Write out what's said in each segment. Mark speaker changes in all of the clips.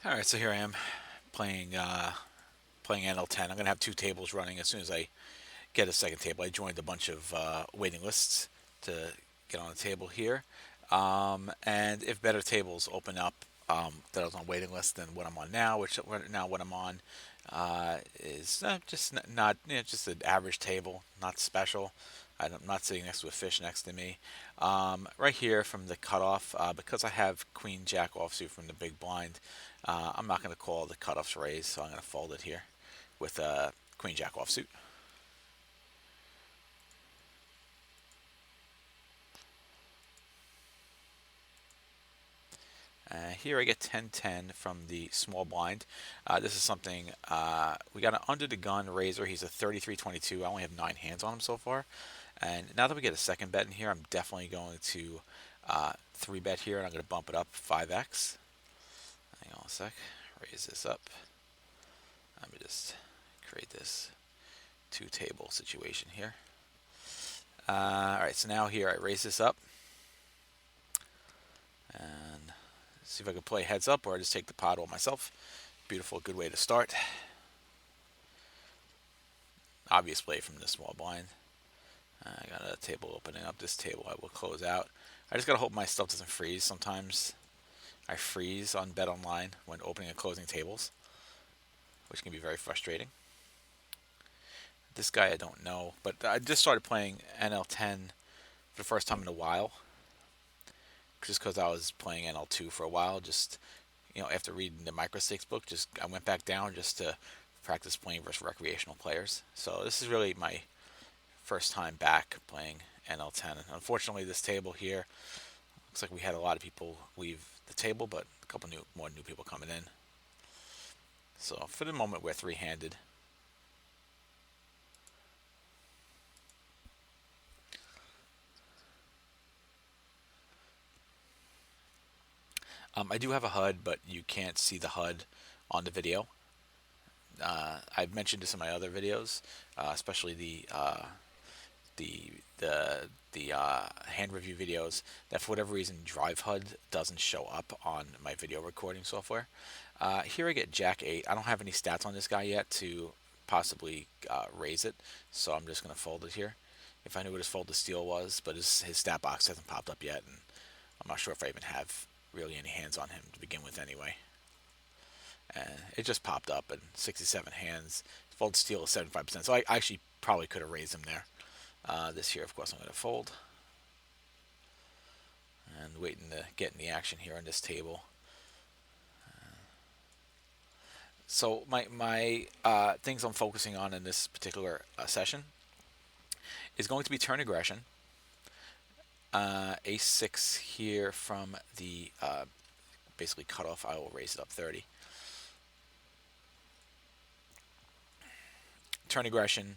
Speaker 1: All right, so here I am playing NL10. I'm gonna have two tables running as soon as I get a second table. I joined a bunch of waiting lists to get on the table here, and if better tables open up that I was on waiting list than what I'm on now, which right now what I'm on is just not just an average table, not special. I'm not sitting next to a fish next to me. Right here from the cutoff, because I have Queen Jack offsuit from the big blind, I'm not going to call the cutoffs raised, so I'm going to fold it here with Queen Jack offsuit. Here I get 10-10 from the small blind. This is something, we got an under the gun raiser. He's a 33-22. I only have 9 hands on him so far. And now that we get a second bet in here, I'm definitely going to 3 bet here, and I'm going to bump it up 5x. Hang on a sec. Raise this up. Let me just create this 2 table situation here. Alright, so now here I raise this up. And see if I can play heads up or I just take the pot all myself. Beautiful, good way to start. Obvious play from the small blind. I got a table opening up. This table I will close out. I just gotta hope my stuff doesn't freeze. Sometimes I freeze on BetOnline when opening and closing tables, which can be very frustrating. This guy I don't know, but I just started playing NL10 for the first time in a while, just because I was playing NL2 for a while. Just after reading the microstakes book, just I went back down just to practice playing versus recreational players. So this is really my first time back playing NL10. And unfortunately, this table here looks like we had a lot of people leave the table, but a couple more new people coming in. So for the moment, we're three-handed. I do have a HUD, but you can't see the HUD on the video. I've mentioned this in my other videos, especially the hand review videos, that for whatever reason Drive HUD doesn't show up on my video recording software. Here I get Jack 8. I don't have any stats on this guy yet to possibly raise it, so I'm just going to fold it here. If I knew what his fold to steal was, but his stat box hasn't popped up yet, and I'm not sure if I even have really any hands on him to begin with anyway. And it just popped up, and 67 hands. Fold to steal is 75%, so I actually probably could have raised him there. This here, of course, I'm going to fold. And waiting to get in the action here on this table. So my things I'm focusing on in this particular session is going to be turn aggression. A6 here from the basically cutoff. I will raise it up 30. Turn aggression.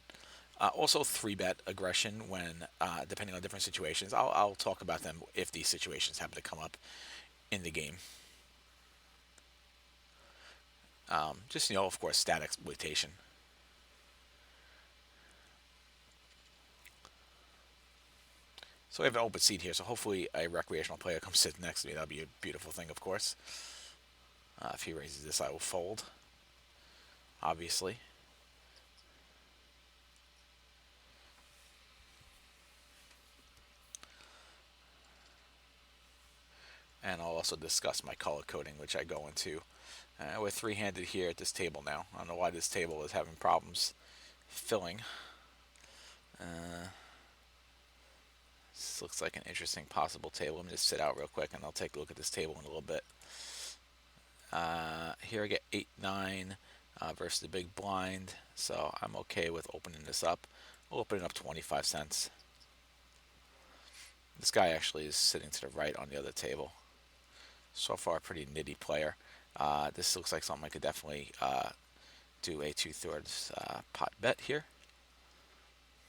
Speaker 1: Also 3-bet aggression when, depending on different situations. I'll talk about them if these situations happen to come up in the game. Just, of course, stat exploitation. So we have an open seat here, so hopefully a recreational player comes sit next to me. That'll be a beautiful thing, of course. If he raises this, I will fold, obviously. And I'll also discuss my color coding, which I go into. We're three-handed here at this table now. I don't know why this table is having problems filling. This looks like an interesting possible table. Let me just sit out real quick and I'll take a look at this table in a little bit. Here I get 8-9 versus the big blind, so I'm okay with opening this up. I'll open it up 25 cents. This guy actually is sitting to the right on the other table. So far, a pretty nitty player. This looks like something I could definitely do a 2/3 pot bet here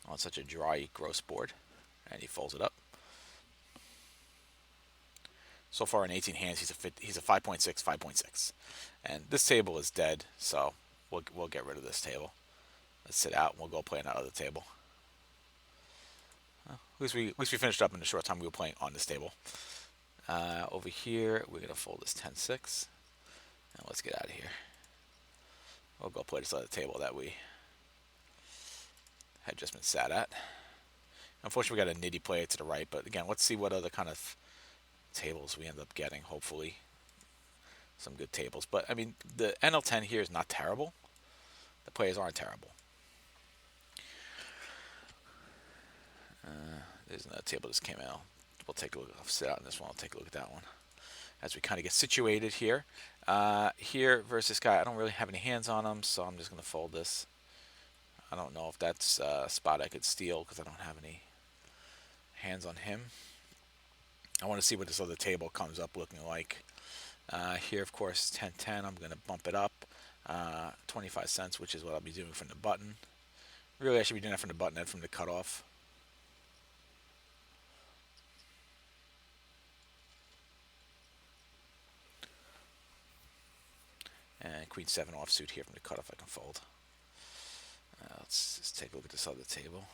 Speaker 1: on such a dry, gross board. And he folds it up. So far in 18 hands, he's a 5.6, 5.6. And this table is dead, so we'll get rid of this table. Let's sit out and we'll go play on that other table. At least we finished up in the short time we were playing on this table. Over here, we're going to fold this 10-6. Now let's get out of here. We'll go play this other table that we had just been sat at. Unfortunately, we got a nitty player to the right, but again, let's see what other kind of tables we end up getting. Hopefully, some good tables. But I mean, the NL10 here is not terrible. The players aren't terrible. There's another table that just came out. We'll take a look. I'll sit out in this one. I'll take a look at that one as we kind of get situated here. Here versus this guy, I don't really have any hands on him, so I'm just going to fold this. I don't know if that's a spot I could steal because I don't have any hands on him. I want to see what this other table comes up looking like. Here, of course, 10-10. I'm going to bump it up 25 cents, which is what I'll be doing from the button. Really, I should be doing that from the button and from the cutoff. And Queen 7 offsuit here from the cutoff I can fold. Let's just take a look at this other table.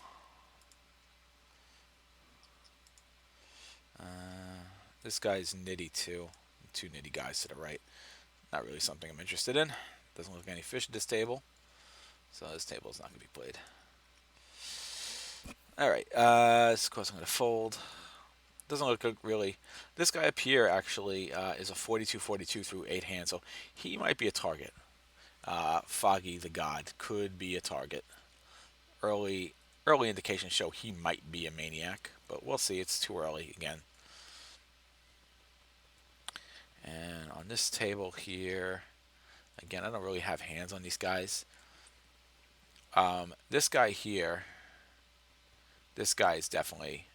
Speaker 1: This guy's nitty too. Two nitty guys to the right. Not really something I'm interested in. Doesn't look like any fish at this table. So this table is not going to be played. Alright, of course I'm going to fold. Doesn't look good, really. This guy up here actually is a 42-42 through 8 hands, so he might be a target. Foggy the God could be a target. Early indications show he might be a maniac, but we'll see. It's too early again. And on this table here, again, I don't really have hands on these guys. This guy here, this guy is definitely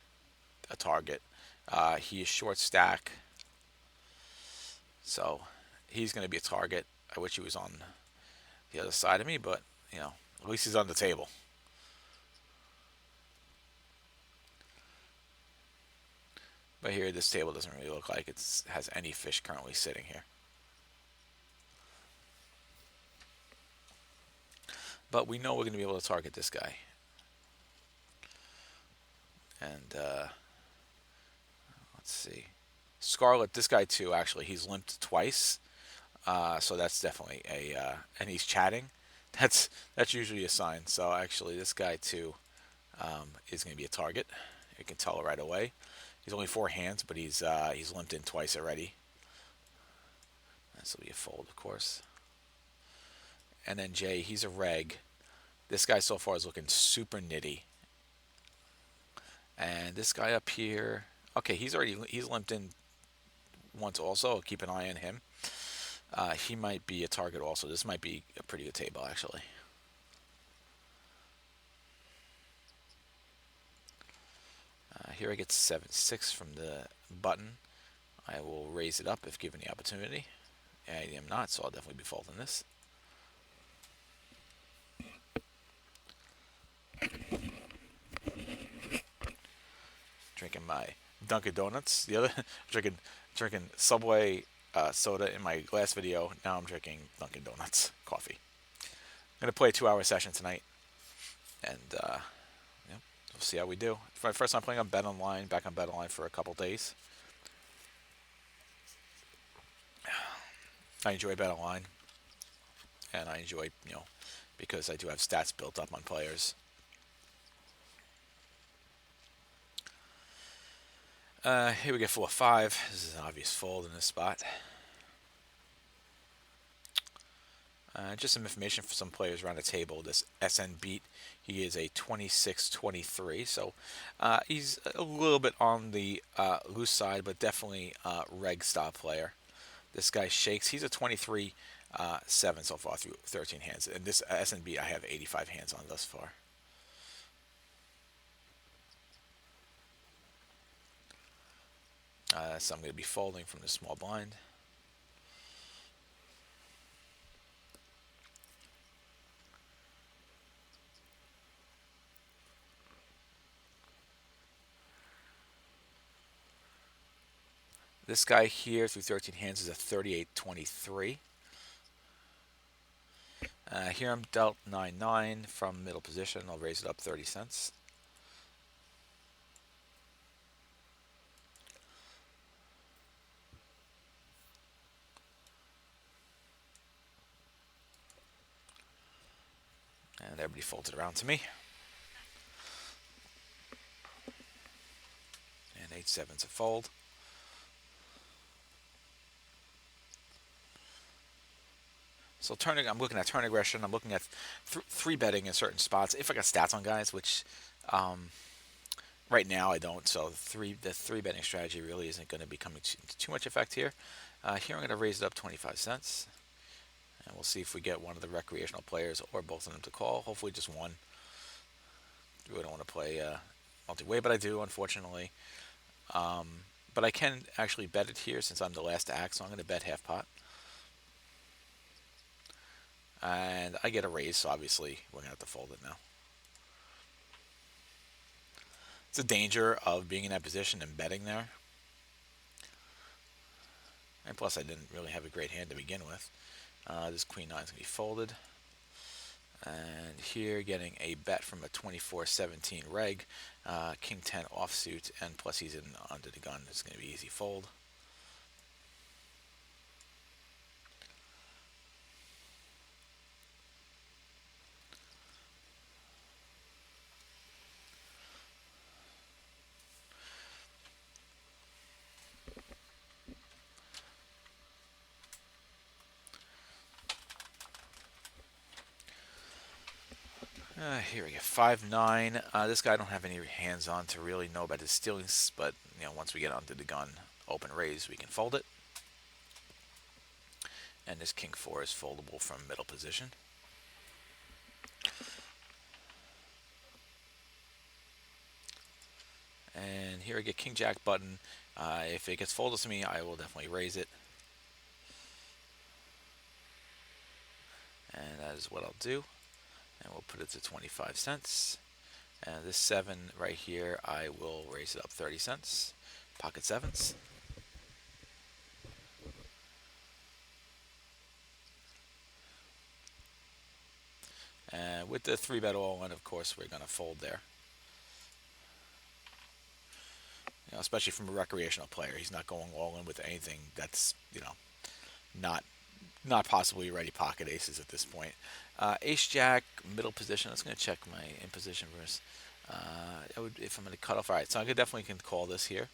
Speaker 1: a target. He is short stack, so he's going to be a target. I wish he was on the other side of me, but you know, at least he's on the table. But here, this table doesn't really look like it has any fish currently sitting here. But we know we're going to be able to target this guy. And let's see. Scarlet, this guy too, actually, he's limped twice. So that's definitely and he's chatting. That's usually a sign. So actually, this guy too is going to be a target. You can tell right away. He's only 4 hands, but he's limped in twice already. This will be a fold, of course. And then Jay, he's a reg. This guy so far is looking super nitty. And this guy up here, okay, he's limped in once also. I'll keep an eye on him. He might be a target also. This might be a pretty good table, actually. Here I get 7-6 from the button. I will raise it up if given the opportunity. I am not, so I'll definitely be folding this. Drinking my Dunkin' Donuts. The other drinking Subway soda in my last video. Now I'm drinking Dunkin' Donuts coffee. I'm gonna play a 2-hour session tonight, and we'll see how we do. It's my first time playing on BetOnline. Back on BetOnline for a couple days. I enjoy BetOnline, and I enjoy because I do have stats built up on players. Here we get 4-5. This is an obvious fold in this spot. Just some information for some players around the table. This SN Beat, he is a 26-23, so he's a little bit on the loose side, but definitely a reg style player. This guy Shakes, he's a 23-7 so far through 13 hands. And this SN Beat, I have 85 hands on thus far. So I'm going to be folding from the small blind. This guy here through 13 hands is a 38-23. Here I'm dealt 9-9 from middle position. I'll raise it up 30 cents. everybody folds it around to me. And 8-7's a fold. So turning, I'm looking at turn aggression. I'm looking at three betting in certain spots. If I got stats on guys, which right now I don't. So the three betting strategy really isn't going to be coming to too much effect here. Here I'm going to raise it up 25 cents. And we'll see if we get one of the recreational players or both of them to call. Hopefully just one. We don't want to play multi-way, but I do, unfortunately. But I can actually bet it here since I'm the last to act, so I'm going to bet half pot. And I get a raise, so obviously we're going to have to fold it now. It's a danger of being in that position and betting there. And plus, I didn't really have a great hand to begin with. This queen 9 is going to be folded. And here, getting a bet from a 24-17 reg, king 10 offsuit, and plus he's in under the gun. It's going to be easy fold. Here we go, 5-9. This guy I don't have any hands on to really know about his stealings, but once we get onto the gun, open raise, we can fold it. And this king 4 is foldable from middle position. And here I get king jack button. If it gets folded to me, I will definitely raise it. And that is what I'll do. And we'll put it to 25 cents. And this 7 right here, I will raise it up 30 cents. Pocket sevens. And with the 3-bet all in, of course, we're going to fold there. Especially from a recreational player. He's not going all in with anything that's, not possibly ready pocket aces at this point. Ace jack, middle position. Let's going to check my in position versus. If I'm going to cut off. All right, so I definitely can call this here.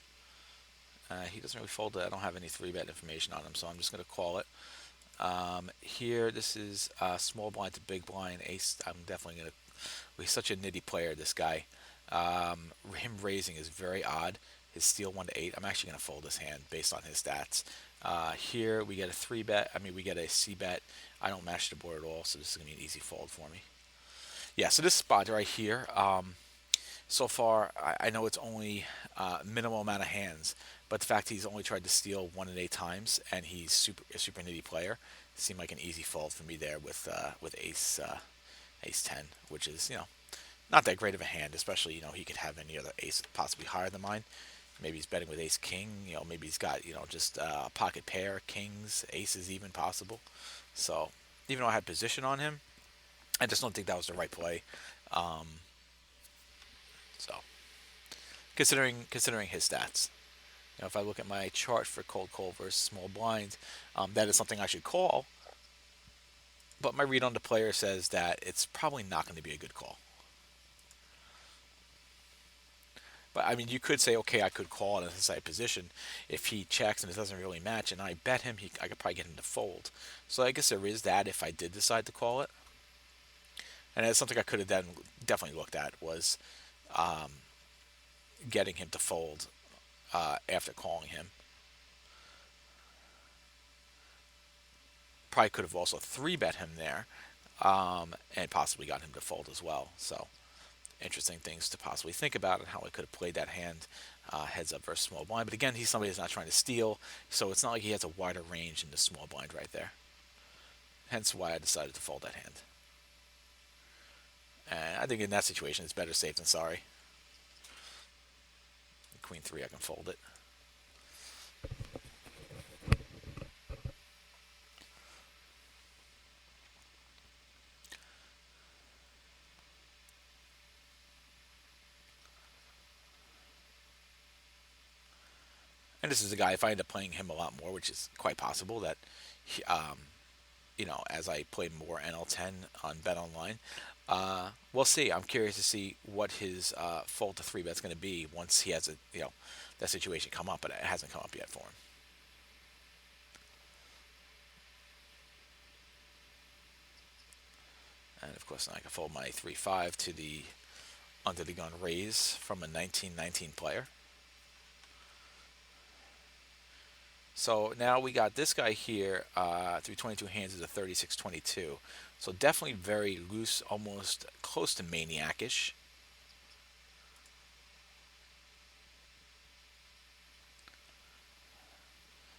Speaker 1: He doesn't really fold it. I don't have any 3-bet information on him, so I'm just going to call it. Here, this is small blind to big blind. Ace, I'm definitely going to. He's such a nitty player, this guy. Him raising is very odd. His steal 1-8. I'm actually going to fold this hand based on his stats. Here we get a 3-bet. We get a C-bet. I don't match the board at all, so this is going to be an easy fold for me. Yeah, so this spot right here, so far, I know it's only minimal amount of hands, but the fact he's only tried to steal 1-8 times, and he's a super nitty player, seemed like an easy fold for me there with ace 10, which is, not that great of a hand, especially, he could have any other ace possibly higher than mine. Maybe he's betting with ace king, maybe he's got, just a pocket pair, kings, aces even possible. So, even though I had position on him, I just don't think that was the right play. So, considering his stats. If I look at my chart for cold call versus small blind, that is something I should call. But my read on the player says that it's probably not going to be a good call. But you could say, okay, I could call in a inside position if he checks and it doesn't really match, and I bet him, I could probably get him to fold. So I guess there is that if I did decide to call it. And it's something I could have then definitely looked at was getting him to fold after calling him. Probably could have also 3-bet him there and possibly got him to fold as well. So interesting things to possibly think about and how I could have played that hand heads up versus small blind. But again, he's somebody that's not trying to steal, so it's not like he has a wider range in the small blind right there. Hence why I decided to fold that hand. And I think in that situation, it's better safe than sorry. Queen 3, I can fold it. And this is a guy, if I end up playing him a lot more, which is quite possible, that as I play more NL10 on BetOnline. We'll see. I'm curious to see what his fold to three bet's going to be once he has that situation come up, but it hasn't come up yet for him. And of course, now I can fold my 3-5 to the under the gun raise from a 19-19 player. So now we got this guy here through 22 hands is a 36-22. So definitely very loose, almost close to maniac-ish.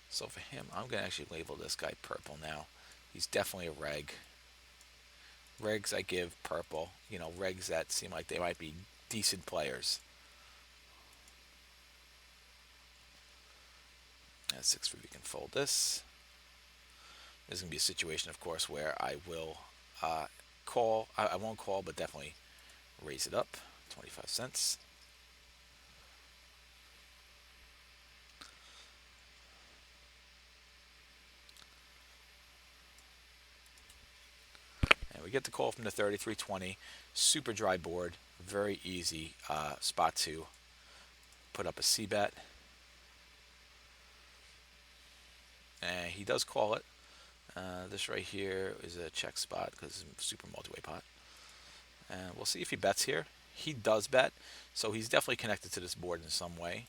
Speaker 1: So for him, I'm going to actually label this guy purple now. He's definitely a reg. Regs I give purple. Regs that seem like they might be decent players. At 6-3, we can fold this. There's going to be a situation, of course, where I will call. I won't call, but definitely raise it up 25 cents. And we get the call from the 33-20. Super dry board. Very easy spot to put up a C-bet. And he does call it. This right here is a check spot because it's a super multi-way pot. And we'll see if he bets here. He does bet, so he's definitely connected to this board in some way.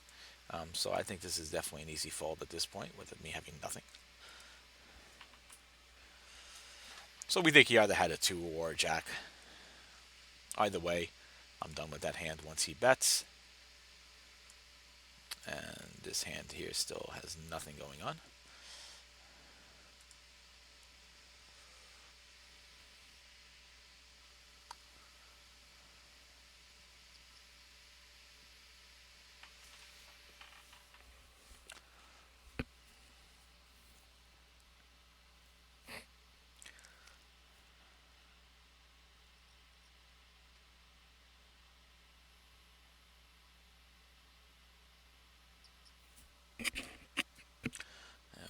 Speaker 1: So I think this is definitely an easy fold at this point with me having nothing. So we think he either had a 2 or a jack. Either way, I'm done with that hand once he bets. And this hand here still has nothing going on.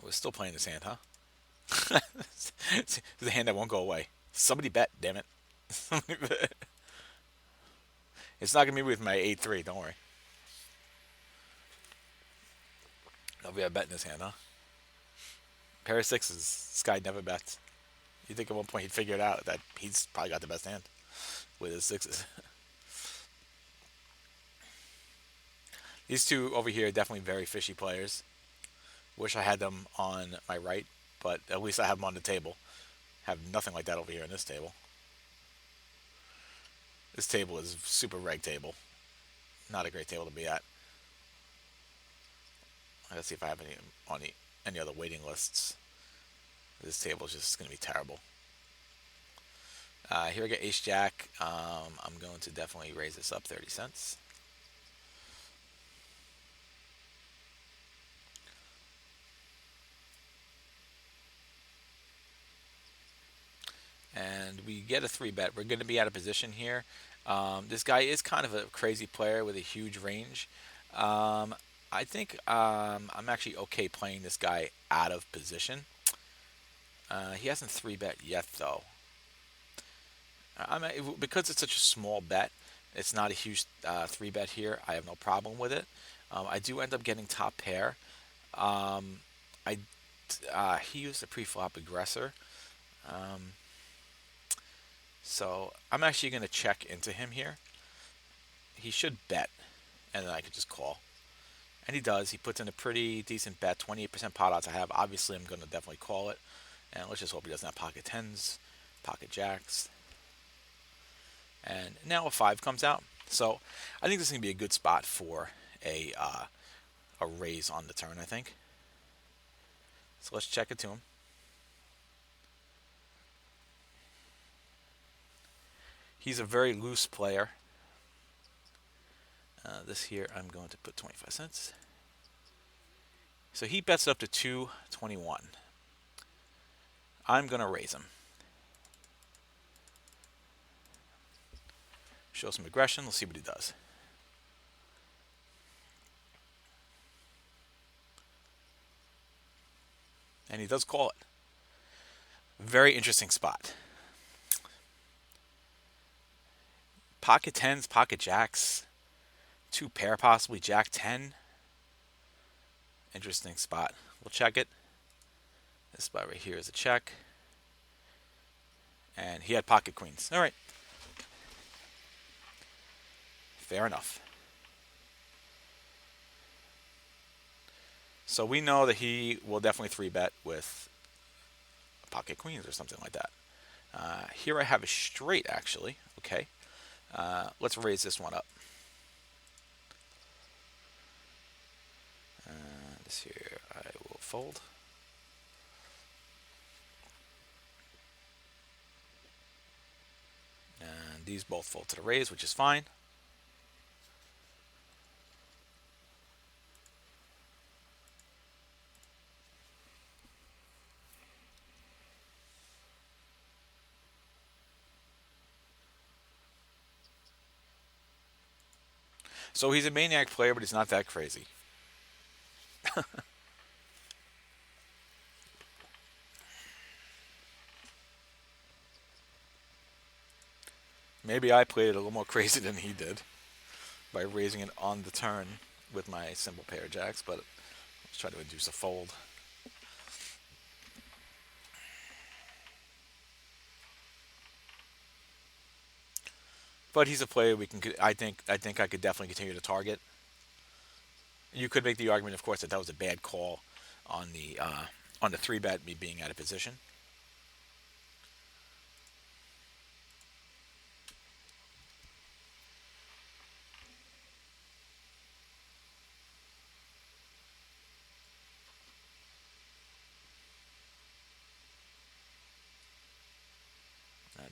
Speaker 1: We're still playing this hand, huh? It's a hand that won't go away. Somebody bet, damn it. It's not going to be with my 8-3, don't worry. I'll be a bet in this hand, huh? Pair of sixes. This guy never bets. You think at one point he'd figure it out that he's probably got the best hand with his sixes. These two over here are definitely very fishy players. Wish I had them on my right, but at least I have them on the table. Have nothing like that over here in this table. This table is super reg table. Not a great table to be at. Let's see if I have any on any other waiting lists. This table is just going to be terrible. Here I get ace jack. I'm going to definitely raise this up 30 cents. And we get a 3-bet. We're going to be out of position here. This guy is kind of a crazy player with a huge range. I think I'm actually okay playing this guy out of position. He hasn't 3-bet yet, though. Because it's such a small bet, it's not a huge 3-bet here. I have no problem with it. I do end up getting top pair. He used a pre-flop aggressor. So I'm actually going to check into him here. He should bet, and then I could just call. And he does. He puts in a pretty decent bet, 28% pot odds I have. Obviously, I'm going to definitely call it. And let's just hope he doesn't have pocket tens, pocket jacks. And now a 5 comes out. So I think this is going to be a good spot for a raise on the turn, I think. So let's check it to him. He's a very loose player. This here, I'm going to put 25 cents. So he bets up to 221. I'm going to raise him. Show some aggression. Let's see what he does. And he does call it. Very interesting spot. Pocket tens, pocket jacks, two pair possibly, jack 10. Interesting spot. We'll check it. This spot right here is a check. And he had pocket queens. All right. Fair enough. So we know that he will definitely 3-bet with pocket queens or something like that. Here I have a straight, actually. Okay. Let's raise this one up. This here I will fold. And these both fold to the raise, which is fine. So he's a maniac player, but he's not that crazy. Maybe I played it a little more crazy than he did by raising it on the turn with my simple pair of jacks, but let's try to induce a fold. But he's a player we can. I think I could definitely continue to target. You could make the argument, of course, that that was a bad call on the 3-bet, me being out of position.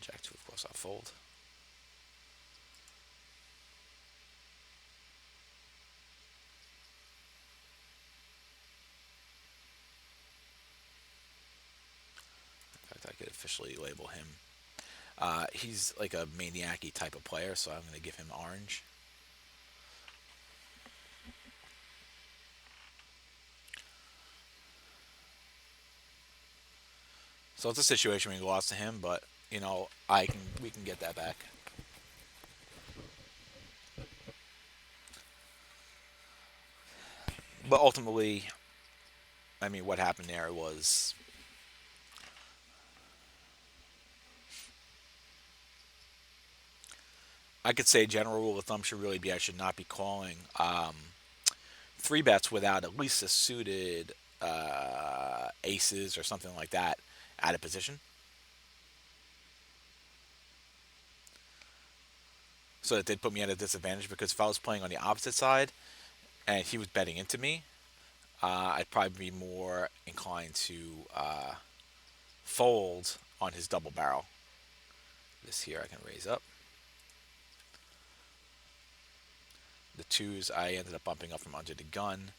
Speaker 1: Jack 2, of course, I'll fold. In fact, I could officially label him. He's like a maniac-y type of player, so I'm going to give him orange. So it's a situation we lost to him, but we can get that back. But ultimately, I mean, what happened there was I could say general rule of thumb should really be I should not be calling 3-bets without at least a suited aces or something like that out of position. So it did put me at a disadvantage because if I was playing on the opposite side and he was betting into me, I'd probably be more inclined to fold on his double barrel. This here I can raise up. The twos I ended up bumping up from under the gun.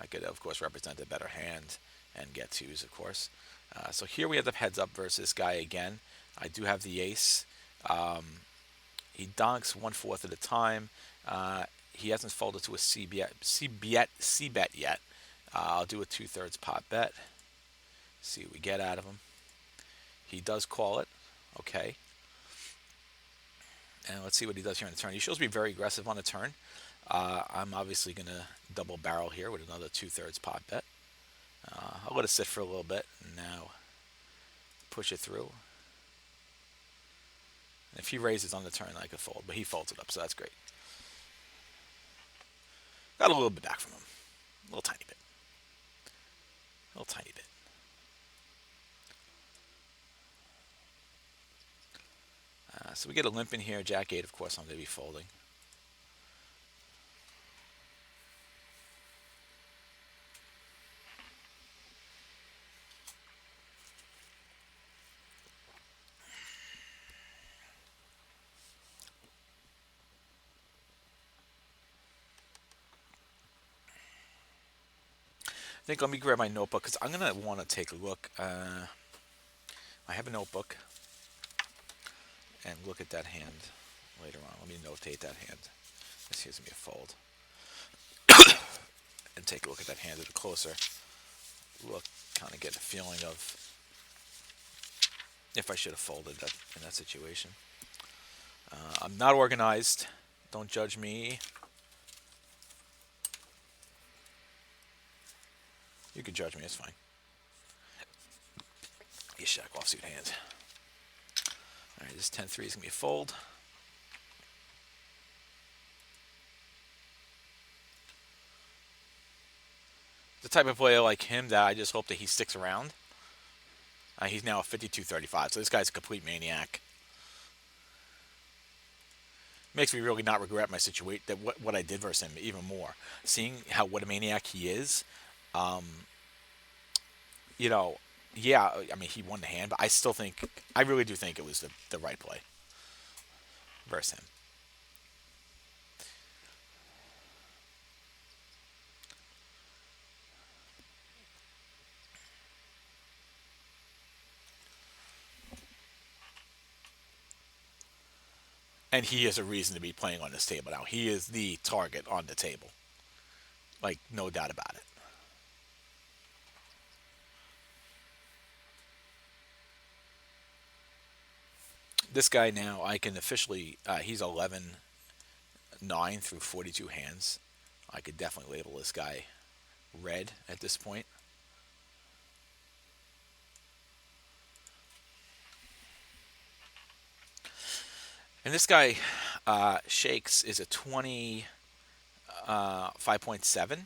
Speaker 1: I could, of course, represent a better hand and get twos, of course. So here we end up heads up versus this guy again. I do have the ace. He donks 1/4 at a time. He hasn't folded to a C bet yet. I'll do a 2/3 pot bet. See what we get out of him. He does call it. Okay. And let's see what he does here on the turn. He shows me very aggressive on the turn. I'm obviously going to double barrel here with another 2/3 pot bet. I'll let it sit for a little bit and now push it through. And if he raises on the turn, I could fold, but he folds it up, so that's great. Got a little bit back from him. A little tiny bit. A little tiny bit. So we get a limp in here. Jack 8, of course, I'm going to be folding. I think let me grab my notebook because I'm going to want to take a look. I have a notebook and look at that hand later on. Let me notate that hand. This here's going to be a fold. And take a look at that hand at a closer look, kind of get a feeling of if I should have folded that in that situation. I'm not organized. Don't judge me. You can judge me. It's fine. You shack offsuit hand. All right, this 10-3 is gonna be a fold. The type of player like him that I just hope that he sticks around. He's now a 52-35, so this guy's a complete maniac. Makes me really not regret my situation, that what I did versus him even more. Seeing what a maniac he is, um, you know, yeah, I mean he won the hand, but I really do think it was the right play versus him. And he has a reason to be playing on this table now. He is the target on the table, like no doubt about it. This guy now, I can officially, he's 11-9 through 42 hands. I could definitely label this guy red at this point. And this guy, Shakes, is a 5.7,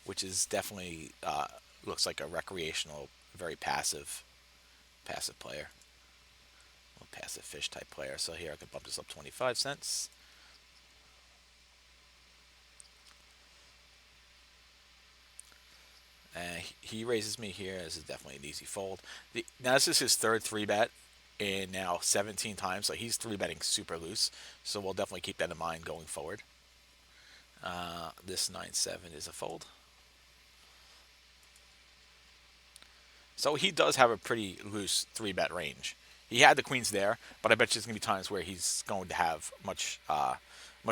Speaker 1: which is definitely looks like a recreational, very passive player, a passive fish type player. So here I can bump this up 25 cents. He raises me here. This is definitely an easy fold. Now this is his third 3-bet, and now 17 times, so he's 3-betting super loose. So we'll definitely keep that in mind going forward. This 9-7 is a fold. So he does have a pretty loose 3-bet range. He had the queens there, but I bet you there's going to be times where he's going to have much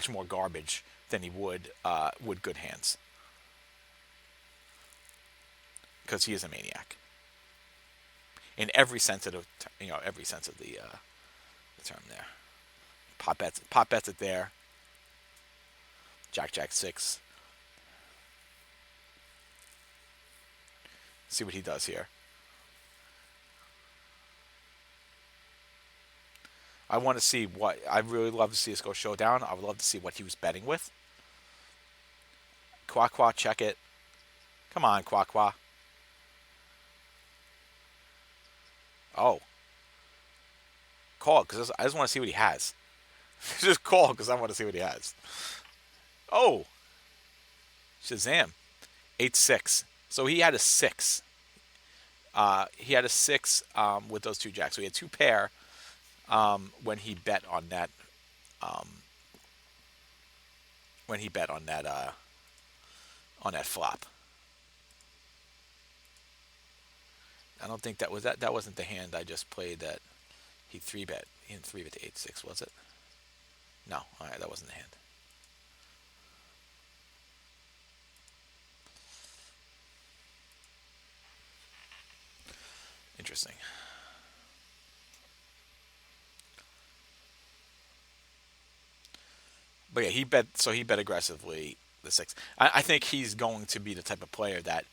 Speaker 1: more garbage than he would good hands, because he is a maniac in every sense of every sense of the term. There, pot bets it there. Jack 6. See what he does here. I want to see what I really love to see us go showdown. I would love to see what he was betting with. Qua check it. Come on, Qua. Oh, call because I just want to see what he has. Just call because I want to see what he has. Oh, Shazam, 8-6. So he had a 6. He had a 6 with those two jacks. So he had two pair when he bet on that. When he bet on that flop. I don't think that was that. That wasn't the hand I just played. That he 3-bet. He didn't 3-bet to 8-6, was it? No. All right, that wasn't the hand. Interesting. But yeah, he bet. So he bet aggressively the 6. I think he's going to be the type of player that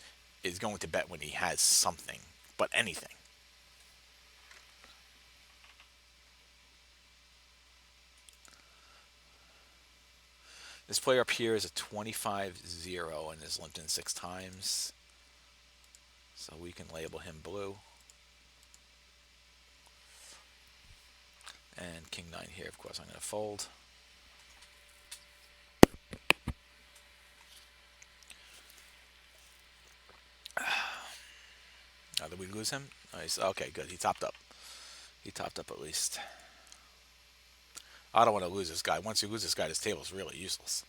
Speaker 1: is going to bet when he has something, but anything. This player up here is a 25-0 and is limped in 6 times. So we can label him blue. And King 9 here, of course, I'm going to fold. Now, did we lose him? Nice. Okay, good. He topped up. He topped up at least. I don't want to lose this guy. Once you lose this guy, this table is really useless.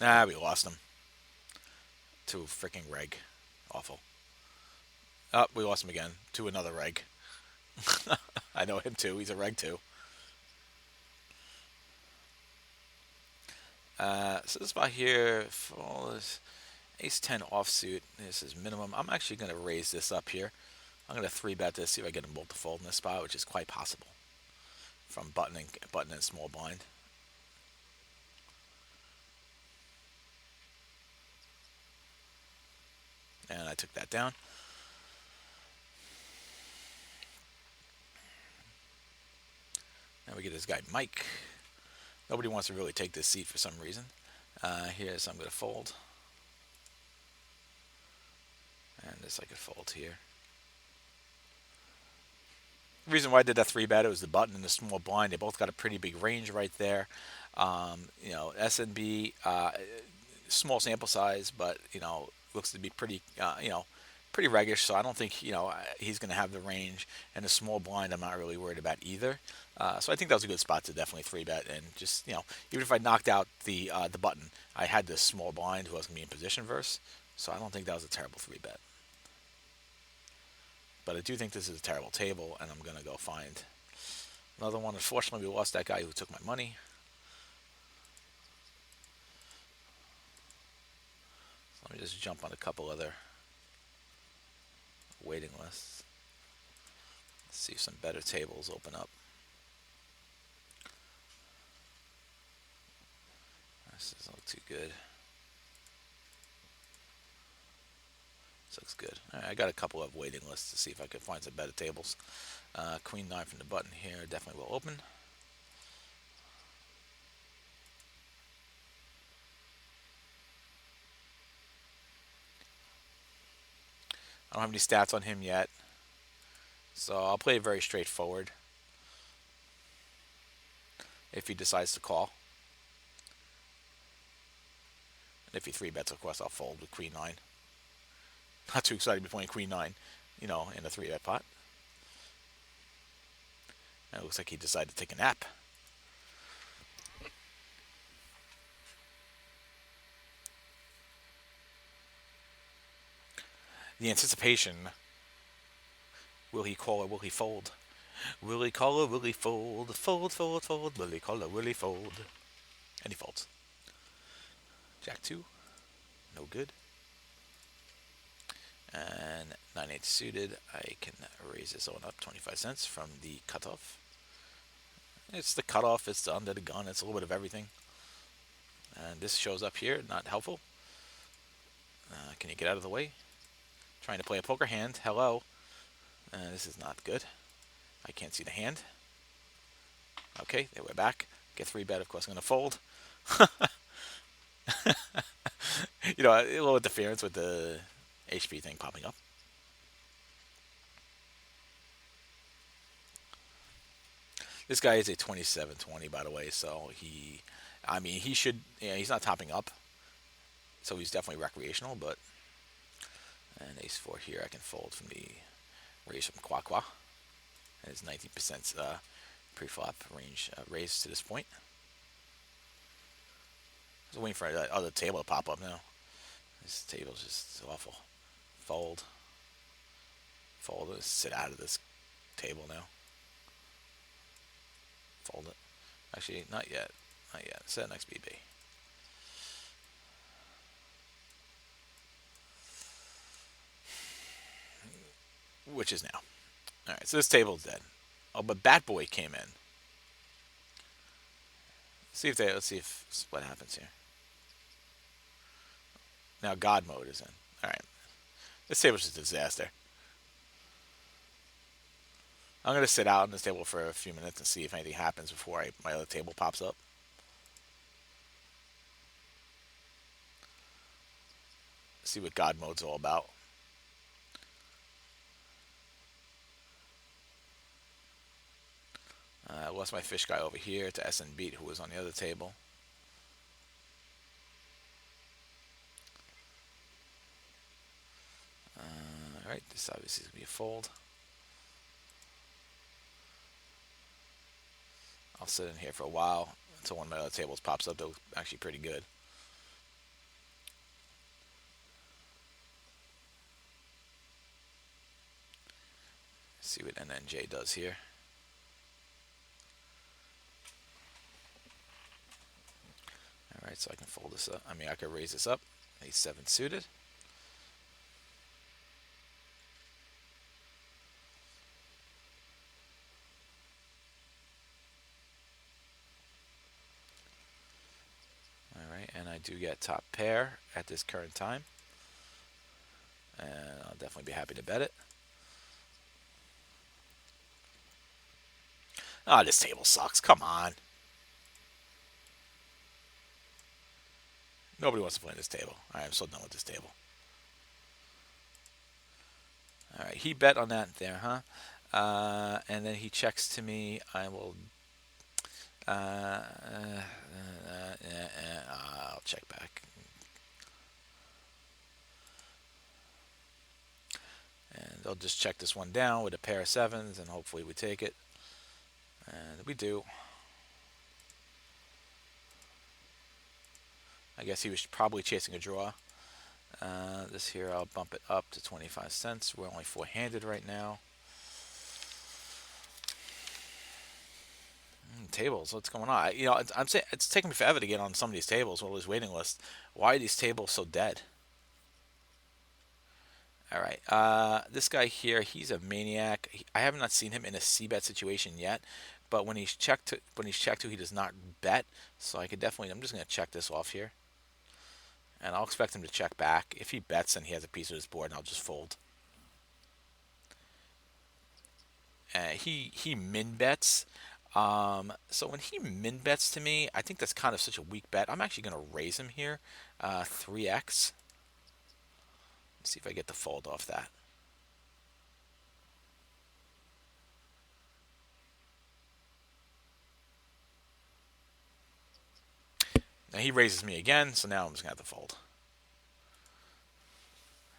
Speaker 1: Ah, we lost him. To freaking reg. Awful. Oh, we lost him again. To another reg. I know him too. He's a reg too. So this spot here, for this ace 10 offsuit, this is minimum. I'm actually going to raise this up here. I'm going to 3-bet this, see if I get them both to fold in this spot, which is quite possible from button and small blind. And I took that down. Now we get this guy Mike. Nobody wants to really take this seat for some reason. Here's I'm going to fold. And this I could fold here. The reason why I did that 3-bet, it was the button and the small blind. They both got a pretty big range right there. SNB, small sample size, but looks to be pretty pretty reggish. So I don't think he's going to have the range, and the small blind I'm not really worried about either. So I think that was a good spot to definitely 3-bet, and just even if I knocked out the button, I had this small blind who was going to be in position verse. So I don't think that was a terrible 3-bet. But I do think this is a terrible table, and I'm going to go find another one. Unfortunately, we lost that guy who took my money. So let me just jump on a couple other waiting lists. Let's see if some better tables open up. This doesn't look too good. This looks good. All right, I got a couple of waiting lists to see if I can find some better tables. Queen 9 from the button here definitely will open. I don't have any stats on him yet, so I'll play it very straightforward. If he decides to call, and if he 3-bets, of course I'll fold with Queen 9. Not too excited to be playing Queen 9, in a 3-bet pot. And it looks like he decided to take a nap. The anticipation. Will he call or will he fold? Will he call or will he fold? Fold, fold, fold. Will he call or will he fold? And he folds. Jack 2. No good. And 9-8 suited. I can raise this one up 25 cents from the cutoff. It's the cutoff. It's the under the gun. It's a little bit of everything. And this shows up here. Not helpful. Can you get out of the way? Trying to play a poker hand. Hello. This is not good. I can't see the hand. Okay, there we're back. Get 3-bet, of course, I'm going to fold. A little interference with the HP thing popping up. This guy is a 27-20, by the way, so he should, he's not topping up, so he's definitely recreational, but, and ace 4 here, I can fold from the raise from Quaqua, and it's 19% pre-flop range raise to this point. I was waiting for that other table to pop up now. This table's just awful. Fold. Fold. Let's sit out of this table now. Fold it. Actually, not yet. Not yet. Set next BB. Which is now. Alright, so this table's dead. Oh, but Bat Boy came in. Let's see if what happens here. Now God mode is in. Alright. This table's just a disaster. I'm going to sit out on this table for a few minutes and see if anything happens before my other table pops up. See what God mode's all about. I lost my fish guy over here to SN Beat, who was on the other table. Alright, this obviously is going to be a fold. I'll sit in here for a while until one of my other tables pops up. That looks actually pretty good. See what NNJ does here. Alright, so I can fold this up. I mean, I could raise this up. Ace 7 suited. Alright, and I do get top pair at this current time. And I'll definitely be happy to bet it. Oh, this table sucks. Come on. Nobody wants to play this table. Alright, I'm so done with this table. Alright, he bet on that there, huh? And then he checks to me. I will... I'll check back. And they'll just check this one down with a pair of sevens, and hopefully we take it. And we do. I guess he was probably chasing a draw. This here, I'll bump it up to 25 cents. We're only four-handed right now. Tables, what's going on? You know, I'm saying it's taking me forever to get on some of these tables. All these waiting lists. Why are these tables so dead? All right, this guy here, he's a maniac. I have not seen him in a c-bet situation yet, but when he's checked to, he does not bet. So I could definitely. I'm just gonna check this off here, and I'll expect him to check back. If he bets, then he has a piece of his board, and I'll just fold. He min bets. So when he min bets to me, I think that's kind of such a weak bet. I'm actually gonna raise him here, 3x. Let's see if I get the fold off that. Now he raises me again, so now I'm just gonna have to fold.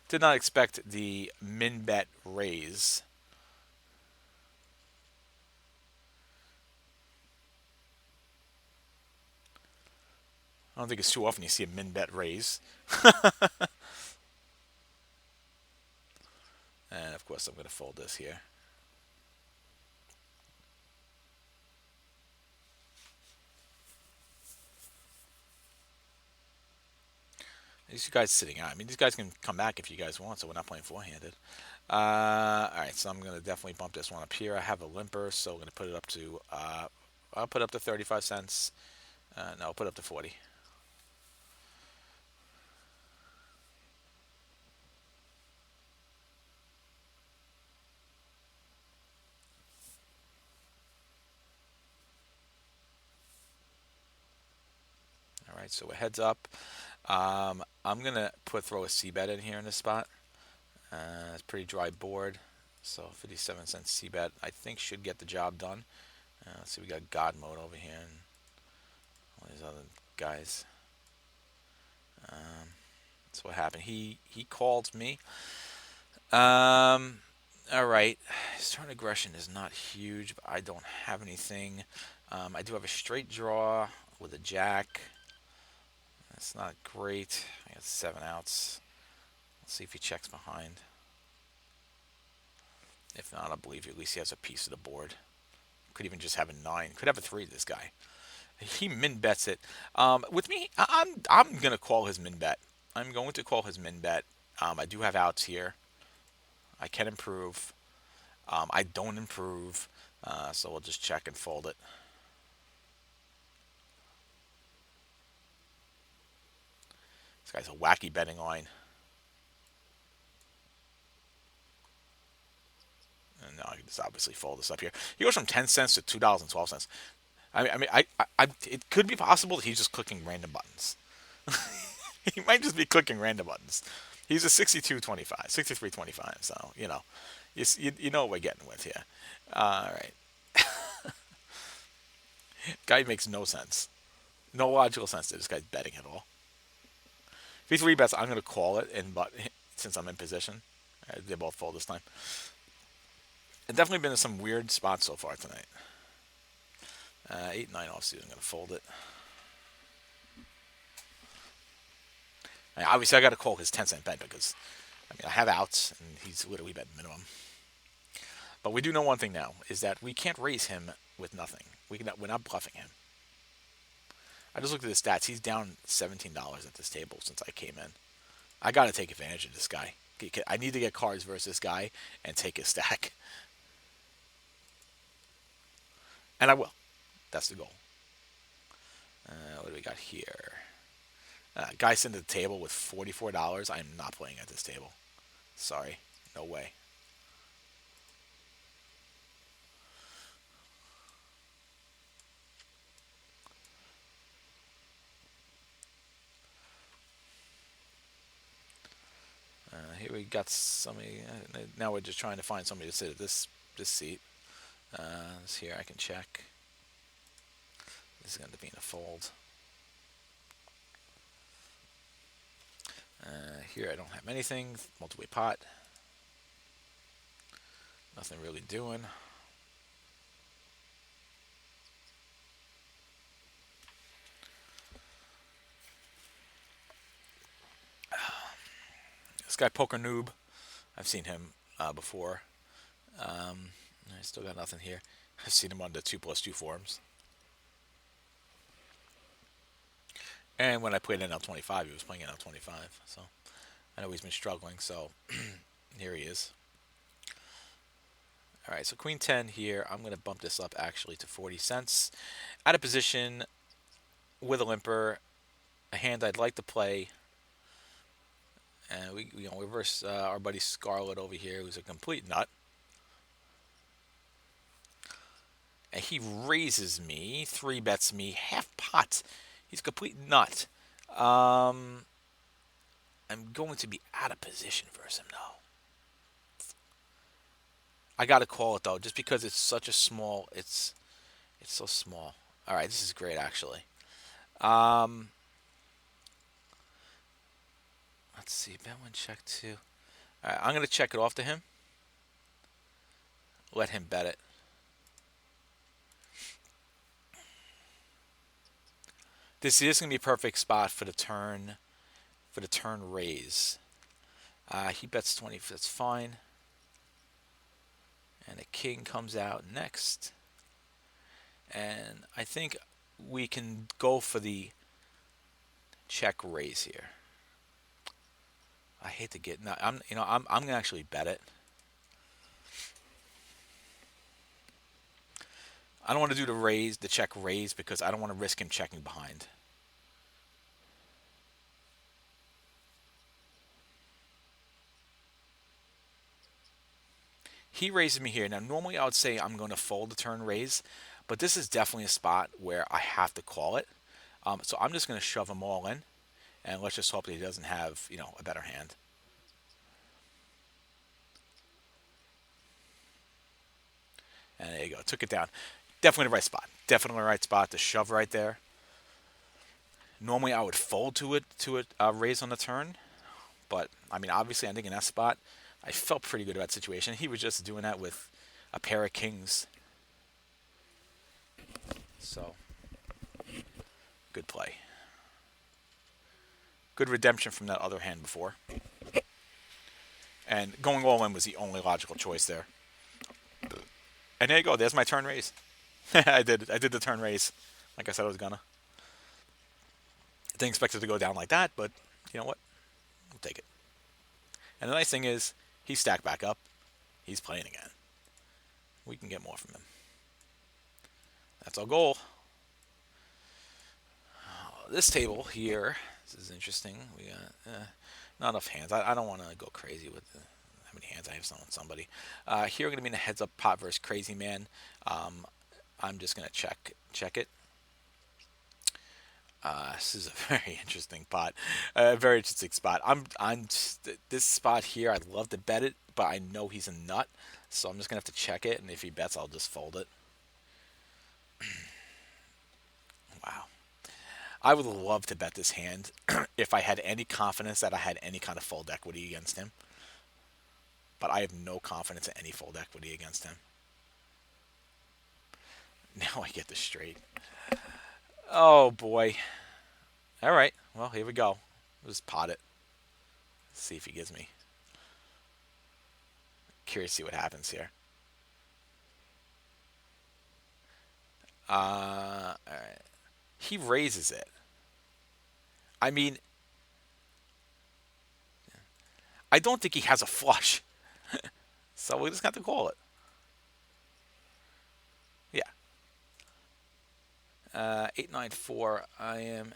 Speaker 1: Did not expect the min bet raise. I don't think it's too often you see a min bet raise. And of course I'm going to fold this here. These guys sitting out. I mean, these guys can come back if you guys want, so we're not playing four-handed. Alright, so I'm going to definitely bump this one up here. I have a limper, so I'm going to put it up to, I'll put up to 35 cents. No, I'll put up to 40. Alright, so we're heads up. I'm going to throw a c-bet in here in this spot. It's a pretty dry board. So 57 cents c-bet, I think, should get the job done. Let's see, we got God mode over here and all these other guys. That's what happened. He called me. All right. His turn aggression is not huge, but I don't have anything. I do have a straight draw with a jack. That's not great. I got 7 outs. Let's see if he checks behind. If not, I believe at least he has a piece of the board. Could even just have a 9. Could have a 3, this guy. He min bets it. With me, I'm gonna call his min bet. I'm going to call his min bet. I do have outs here. I can improve. I don't improve. So we'll just check and fold it. This guy's a wacky betting line. And now I can just obviously fold this up here. He goes from 10 cents to $2.12. It could be possible that he's just clicking random buttons. He might just be clicking random buttons. He's a 62.25, 63.25. So you know, you know what we're getting with here. All right, guy makes no sense, no logical sense to this guy's betting at all. If he three bets, I'm gonna call it, and but since I'm in position, they both fold this time. It's definitely been in some weird spots so far tonight. 8-9 offsuit. I'm gonna fold it. Obviously, I got to call his 10-cent bet because I have outs and he's literally betting minimum. But we do know one thing now is that we can't raise him with nothing. We're not bluffing him. I just looked at his stats. He's down $17 at this table since I came in. I got to take advantage of this guy. I need to get cards versus this guy and take his stack. And I will. That's the goal. What do we got here? Guy sent to the table with $44. I am not playing at this table. Sorry. No way. Here we got somebody. Now we're just trying to find somebody to sit at this seat. Here I can check. This is going to be in a fold. Here I don't have anything. Multi-way pot. Nothing really doing. This guy Poker Noob. I've seen him before. I still got nothing here. I've seen him on the 2+2 forums. And when I played NL25, he was playing NL25. So I know he's been struggling. So here he is. All right, so Queen 10 here. I'm going to bump this up actually to 40 cents. Out of position with a limper. A hand I'd like to play. And we reverse our buddy Scarlet over here, who's a complete nut. And he raises me, 3-bets me, half pot. He's a complete nut. I'm going to be out of position versus him, though. I got to call it, though, just because it's such a small... It's so small. All right, this is great, actually. Let's see. Bet one, check two. All right, I'm going to check it off to him. Let him bet it. This is going to be a perfect spot for the turn raise. He bets 20. That's fine. And a king comes out next. And I think we can go for the check raise here. I hate to get. No, I'm gonna actually bet it. I don't want to do the check raise, because I don't want to risk him checking behind. He raises me here. Now, normally I would say I'm going to fold the turn raise, but this is definitely a spot where I have to call it. So I'm just going to shove him all in, and let's just hope that he doesn't have, a better hand. And there you go. Took it down. Definitely the right spot. Definitely the right spot to shove right there. Normally I would fold to it raise on the turn, but I mean, obviously I think in that spot I felt pretty good about the situation. He was just doing that with a pair of kings. So good play. Good redemption from that other hand before. And going all in was the only logical choice there. And there you go. There's my turn raise. I did the turn raise, like I said I was gonna. Didn't expect it to go down like that, but you know what? We'll take it. And the nice thing is, he's stacked back up. He's playing again. We can get more from him. That's our goal. This table here, this is interesting. We got not enough hands. I don't want to go crazy with how many hands I have on somebody. Here we're going to be in a heads-up pot versus Crazy Man. I'm just going to check it. This is a very interesting pot, a very interesting spot. This spot here. I'd love to bet it, but I know he's a nut, so I'm just gonna have to check it. And if he bets, I'll just fold it. Wow, I would love to bet this hand if I had any confidence that I had any kind of fold equity against him. But I have no confidence in any fold equity against him. Now I get this straight. Oh boy. All right. Well, here we go. We'll just pot it. Let's see if he gives me. Curious to see what happens here. All right. He raises it. I mean, I don't think he has a flush. So we just got to call it. Yeah. 894. I am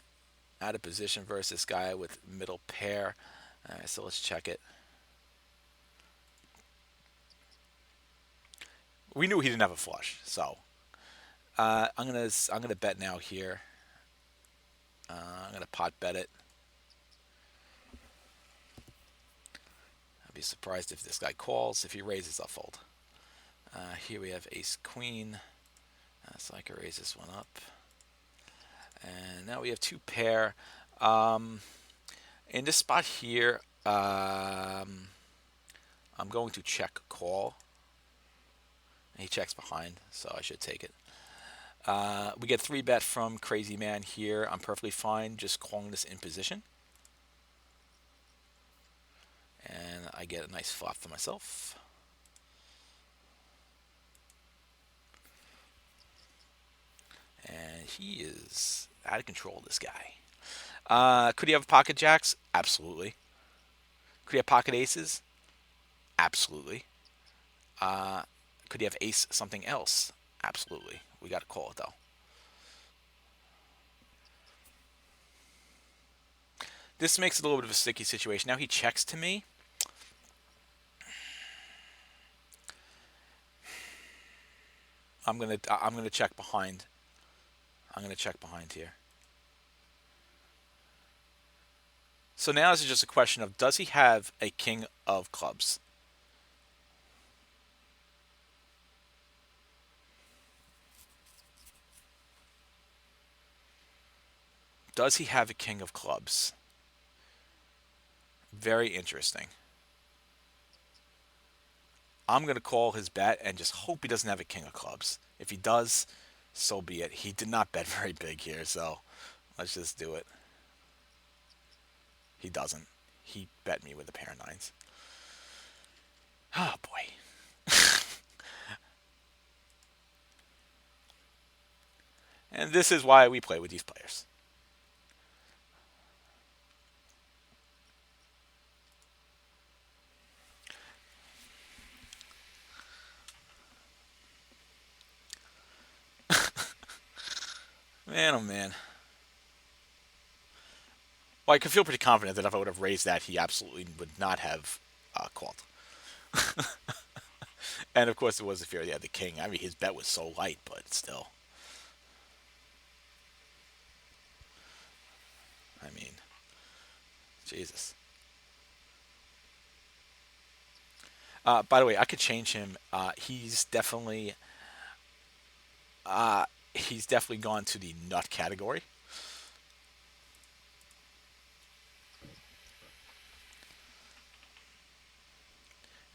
Speaker 1: out of position versus this guy with middle pair. So let's check it. We knew he didn't have a flush, so I'm gonna bet now here. I'm gonna pot bet it. I'd be surprised if this guy calls. If he raises, I'll fold. Here we have ace queen, so I can raise this one up. And now we have two pair. In this spot here, I'm going to check call. He checks behind, so I should take it. We get 3-bet from Crazy Man here. I'm perfectly fine just calling this in position. And I get a nice flop for myself. And he is out of control, this guy. Could he have pocket jacks? Absolutely. Could he have pocket aces? Absolutely. Could he have ace something else? Absolutely. We got to call it, though. This makes it a little bit of a sticky situation. Now he checks to me. I'm gonna check behind. I'm gonna check behind here. So now this is just a question of, does he have a king of clubs? Does he have a king of clubs? Very interesting. I'm going to call his bet and just hope he doesn't have a king of clubs. If he does, so be it. He did not bet very big here, so let's just do it. He doesn't. He bet me with a pair of nines. Oh, boy. And this is why we play with these players. Man, oh man. Well, I could feel pretty confident that if I would have raised that, he absolutely would not have called. And of course, it was the fear he had the king. I mean, his bet was so light, but still. I mean, Jesus. By the way, I could change him. He's definitely gone to the nut category.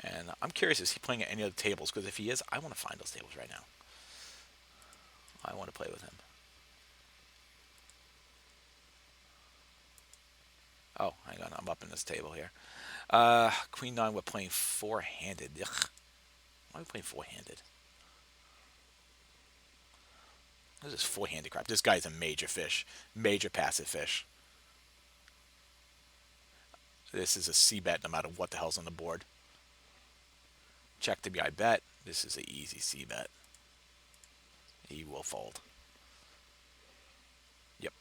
Speaker 1: And I'm curious, is he playing at any other tables? Because if he is, I want to find those tables right now. I want to play with him. Oh, hang on. I'm up in this table here. Queen 9, we're playing four-handed. Ugh. Why are we playing four-handed? This is four-handed crap. This guy's a major fish. Major passive fish. This is a C-bet no matter what the hell's on the board. Check to be I bet. This is an easy C-bet. He will fold. Yep.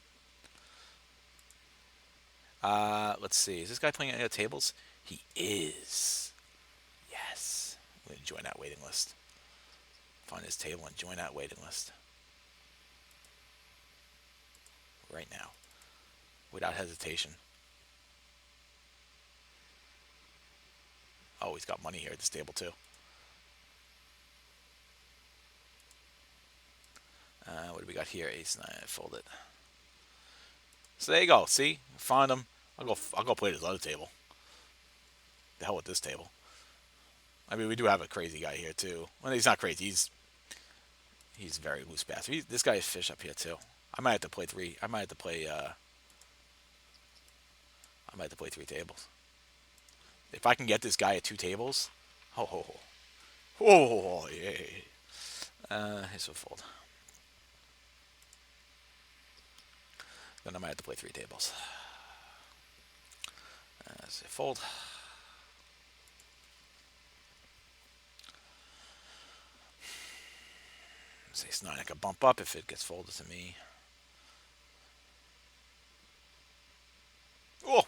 Speaker 1: Let's see. Is this guy playing any other tables? He is. Yes. I'm going to join that waiting list. Find his table and join that waiting list. Right now. Without hesitation. Oh, he's got money here at this table too. What do we got here? Ace 9. Fold it. So there you go. See? Found him. I'll go play this other table. The hell with this table. I mean, we do have a crazy guy here too. Well, he's not crazy. He's very loose bastard. This guy is fish up here too. I might have to play three. I might have to play. I might have to play three tables. If I can get this guy at two tables, ho ho ho, oh yeah. Here's a fold. Then I might have to play 3 tables. So fold. Ace 9, I can bump up if it gets folded to me. Oh,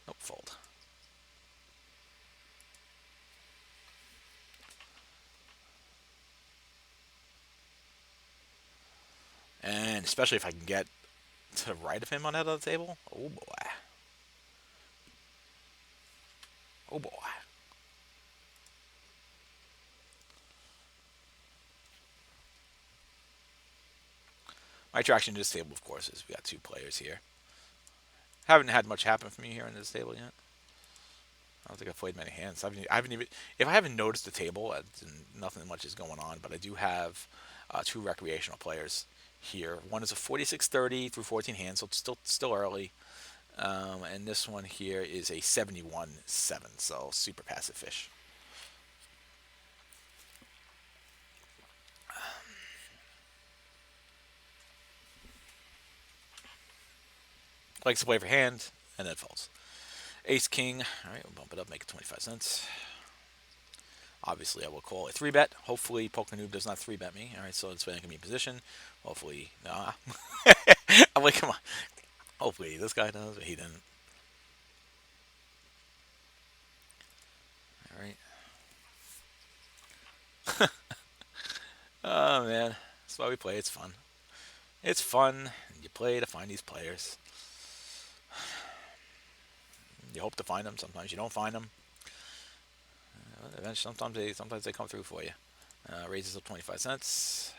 Speaker 1: nope, fold. And especially if I can get to the right of him on that other table. Oh boy. Oh boy. My attraction to this table, of course, is we got 2 players here. Haven't had much happen for me here on this table yet. I don't think I've played many hands. I haven't even. If I haven't noticed the table, nothing much is going on. But I do have 2 recreational players here. One is a 46-30 through 14 hands, so it's still early. And this one here is a 71-7, so super passive fish. Likes to play for hand, and then folds. Ace King. All right, we'll bump it up, make it 25 cents. Obviously, I will call a 3-bet. Hopefully, Poker Noob does not 3-bet me. All right, so it's when I can be in position. Hopefully, nah. I'm like, come on. Hopefully, this guy does, but he didn't. All right. Oh man, that's why we play. It's fun. It's fun. You play to find these players. You hope to find them. Sometimes you don't find them. Eventually, sometimes they come through for you. Raises up 25 cents.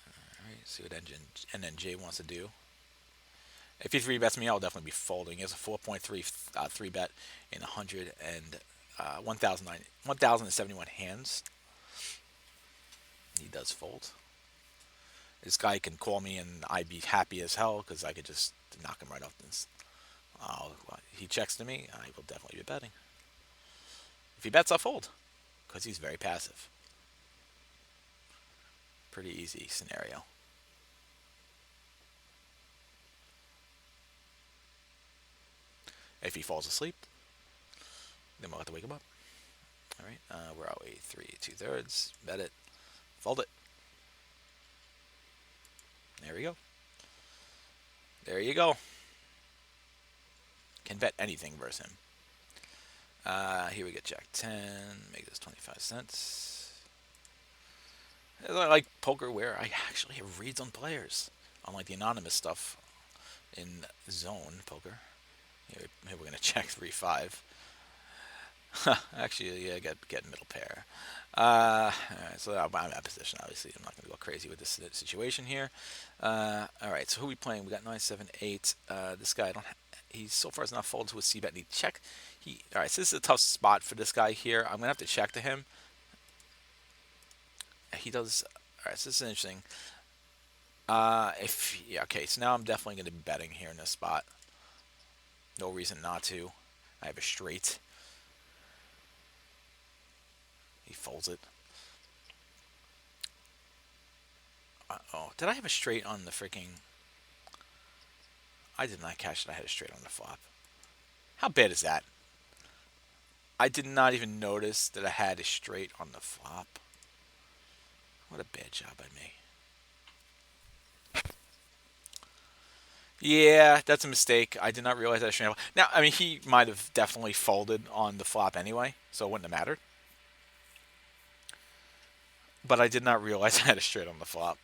Speaker 1: All right, see what NNJ wants to do. If he 3-bets me, I'll definitely be folding. He has a 4.3 3-bet in 1,071 hands. He does fold. This guy can call me and I'd be happy as hell because I could just knock him right off this. He checks to me, I will definitely be betting. If he bets, I'll fold because he's very passive. Pretty easy scenario. If he falls asleep, then we'll have to wake him up. All right, where are we? 3 2/3. Bet it. Fold it. There we go. There you go. Can bet anything versus him. Here we get Jack 10. Make this 25 cents. I like poker where I actually have reads on players, unlike the anonymous stuff in zone poker. Here we're going to check 3-5. Actually, yeah, get middle pair. All right, so I'm in that position. Obviously, I'm not going to go crazy with this situation here. All right, so who are we playing? We got 9, 7, 8. This guy, he so far has not folded to a c-bet. Need check. All right, so this is a tough spot for this guy here. I'm gonna have to check to him. He does. All right, so this is interesting. Okay, so now I'm definitely going to be betting here in this spot. No reason not to. I have a straight. He folds it. Oh, did I have a straight on the freaking? I did not catch that I had a straight on the flop. How bad is that? I did not even notice that I had a straight on the flop. What a bad job by me. Yeah, that's a mistake. I did not realize that straight. Now, I mean, he might have definitely folded on the flop anyway, so it wouldn't have mattered. But I did not realize I had a straight on the flop.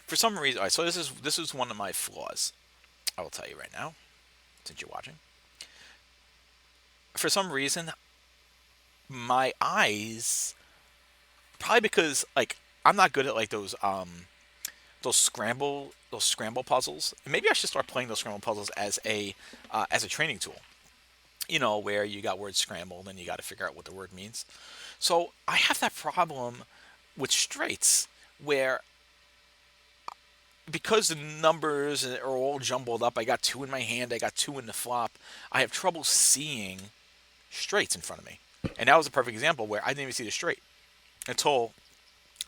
Speaker 1: For some reason, all right, so this is one of my flaws. I will tell you right now, since you're watching. For some reason, my eyes, probably because like I'm not good at like those scramble puzzles. And maybe I should start playing those scramble puzzles as a training tool. You know, where you got words scrambled and you got to figure out what the word means. So I have that problem with straights, where because the numbers are all jumbled up, I got two in my hand, I got two in the flop, I have trouble seeing straights in front of me. And that was a perfect example where I didn't even see the straight until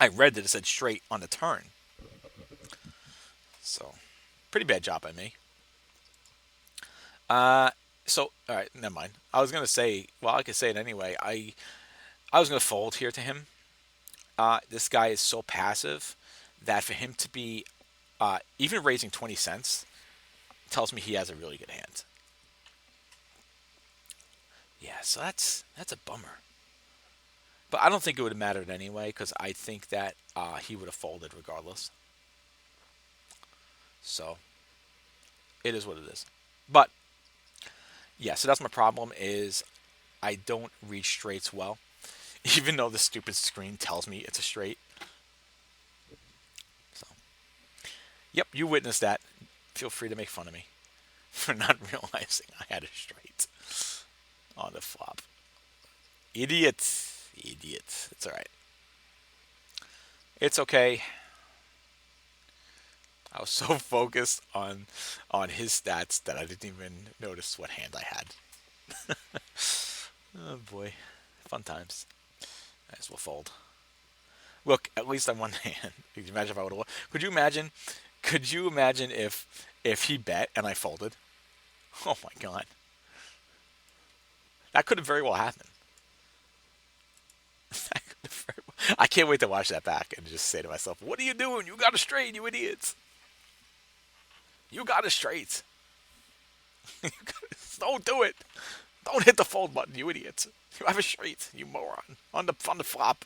Speaker 1: I read that it said straight on the turn. So, pretty bad job by me. Uh, so, all right, never mind. I was gonna say, well, I could say it anyway. I was gonna fold here to him. This guy is so passive that for him to be even raising 20 cents tells me he has a really good hand. Yeah, so that's a bummer. But I don't think it would have mattered anyway because I think that he would have folded regardless. So it is what it is. But yeah, so that's my problem is I don't read straights well, even though the stupid screen tells me it's a straight. So yep, you witnessed that. Feel free to make fun of me for not realizing I had a straight on the flop. Idiot. Idiot. It's alright. It's okay. I was so focused on his stats that I didn't even notice what hand I had. Oh boy. Fun times. Might as well fold. Look, at least I won the hand. Could you imagine if I would have won? Could you imagine? Could you imagine if he bet and I folded? Oh my god. That could have very well happened. I can't wait to watch that back and just say to myself, "What are you doing? You got it straight, you idiots! You got it straight. Don't do it. Don't hit the fold button, you idiots. You have a straight, you moron. On the flop.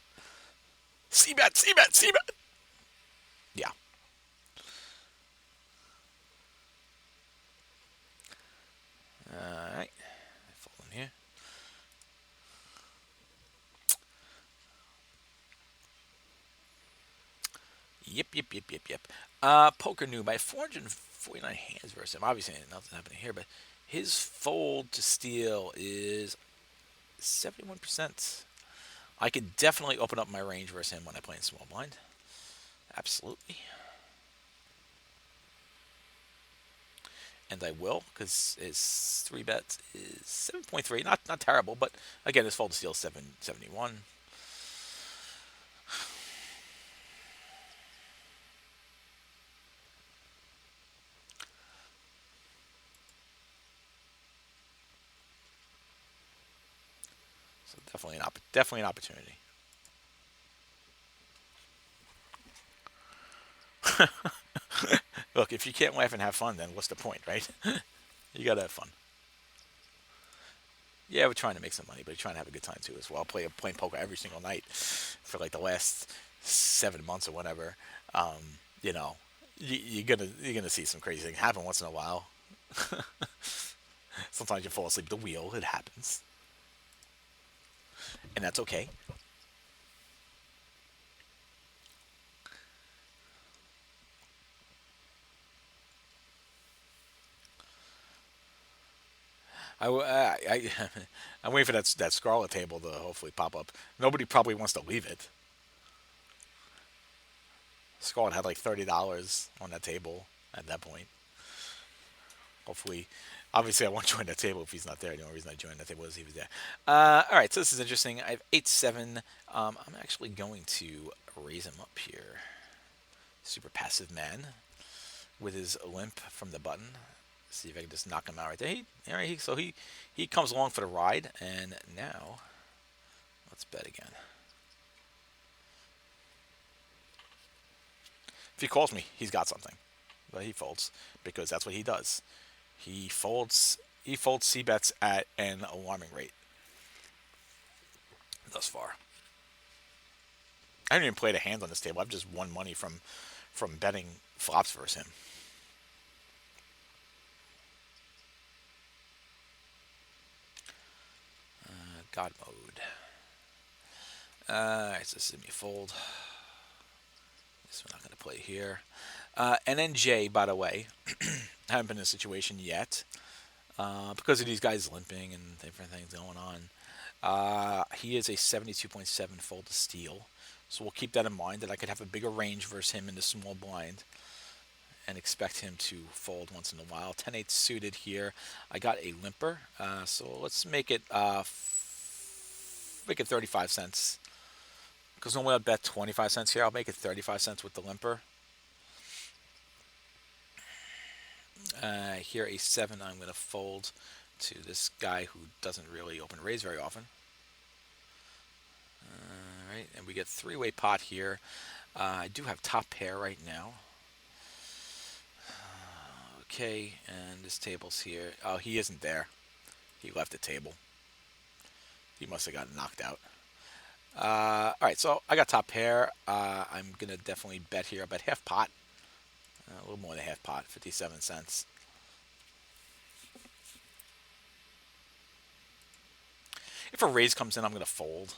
Speaker 1: C-bet, C-bet, C-bet." Yeah. Alright. Fold in here. Yep. Poker Noob. I have 449 hands versus him. Obviously, nothing happening here, but his fold to steal is 71%. I could definitely open up my range versus him when I play in small blind. Absolutely. And I will, because his 3-bet is 7.3. Not terrible, but again, his fold to steal is 771. So definitely an opportunity. Look, if you can't laugh and have fun, then what's the point, right? You gotta have fun. Yeah, we're trying to make some money, but we're trying to have a good time too as well. Playing poker every single night for like the last 7 months or whatever. You know, you're gonna see some crazy things happen once in a while. Sometimes you fall asleep at the wheel. It happens, and that's okay. I'm waiting for that Scarlet table to hopefully pop up. Nobody probably wants to leave it. Scarlet had like $30 on that table at that point. Hopefully, obviously, I won't join that table if he's not there. The only reason I joined that table is he was there. All right, so this is interesting. I have 8-7. I'm actually going to raise him up here. Super passive man with his limp from the button. See if I can just knock him out right there. So he comes along for the ride, and now let's bet again. If he calls me, he's got something. But he folds because that's what he does. He folds C bets at an alarming rate thus far. I haven't even played a hand on this table. I've just won money from betting flops versus him. God mode. Alright, so this is me fold. This we're not going to play here. NNJ, by the way, haven't been in a situation yet because of these guys limping and different things going on. He is a 72.7 fold to steal, So we'll keep that in mind, that I could have a bigger range versus him in the small blind and expect him to fold once in a while. 10-8 suited here. I got a limper, so let's make it 35 cents. Because normally I'd bet 25 cents here. I'll make it 35 cents with the limper. Here, a 7, I'm going to fold to this guy who doesn't really open raise very often. All right, and we get three-way pot here. I do have top pair right now. Okay, and this table's here. Oh, he isn't there. He left the table. He must have gotten knocked out. All right, so I got top pair. I'm going to definitely bet here. I bet half pot. A little more than half pot, 57 cents. If a raise comes in, I'm going to fold.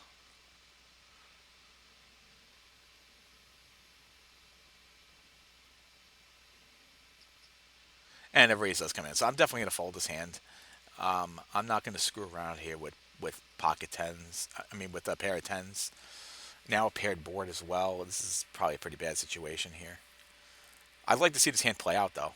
Speaker 1: And a raise does come in. So I'm definitely going to fold this hand. I'm not going to screw around here with pocket tens. I mean, with a pair of tens. Now a paired board as well. This is probably a pretty bad situation here. I'd like to see this hand play out, though.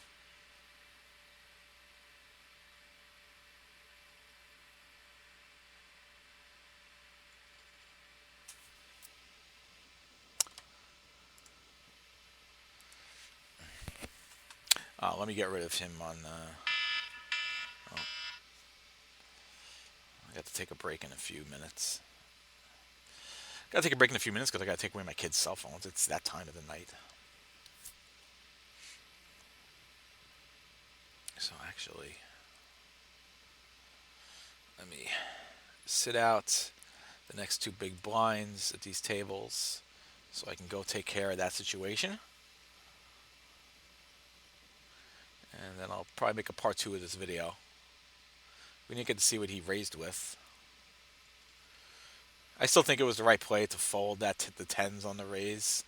Speaker 1: Let me get rid of him on... oh. I got to take a break in a few minutes. Got to take a break in a few minutes because I got to take away my kids' cell phones. It's that time of the night. So actually, let me sit out the next two big blinds at these tables so I can go take care of that situation. And then I'll probably make a part 2 of this video. We didn't get to see what he raised with. I still think it was the right play to fold that the tens on the raise.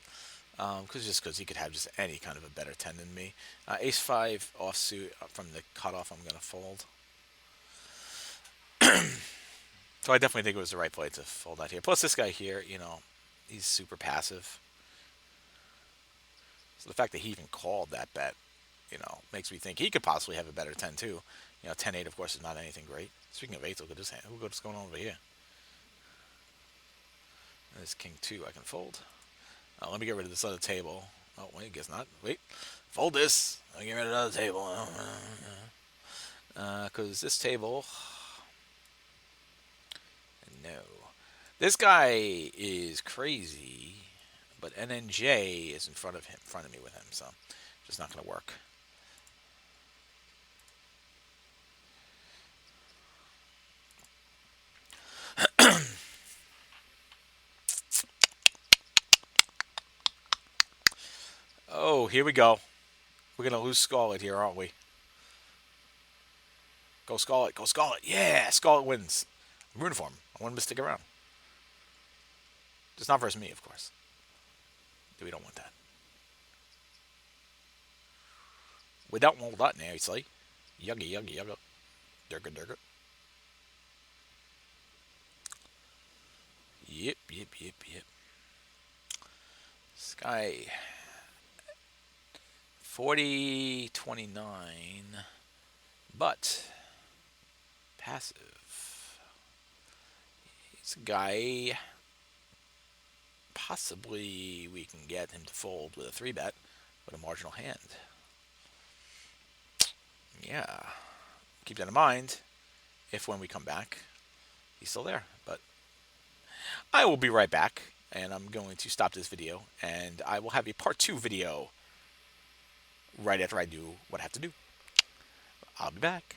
Speaker 1: Because he could have just any kind of a better 10 than me. Ace-5 offsuit from the cutoff, I'm going to fold. So I definitely think it was the right play to fold that here. Plus this guy here, he's super passive. So the fact that he even called that bet, makes me think he could possibly have a better 10 too. 10-8, of course, is not anything great. Speaking of 8s, look at this hand. Look what's going on over here. And this king 2, I can fold. Let me get rid of this other table. Oh, wait, I guess not. Wait. Fold this. Let me get rid of the other table. Because this table... No. This guy is crazy, but NNJ is in front of me with him, so just not going to work. Oh, here we go. We're going to lose Scarlet here, aren't we? Go Scarlet, go Scarlet. Yeah, Scarlet wins. I'm rooting for him. I want him to stick around. Just not versus me, of course. We don't want that. We don't want that now, you see. Yuggy, yuggy, yuggy. Durga, durga. Yep, yep, yep, yep. Sky 40-29, but passive. He's a guy. Possibly we can get him to fold with a 3-bet with a marginal hand. Yeah. Keep that in mind if when we come back, he's still there. But I will be right back, and I'm going to stop this video, and I will have a part 2 video right after I do what I have to do. I'll be back.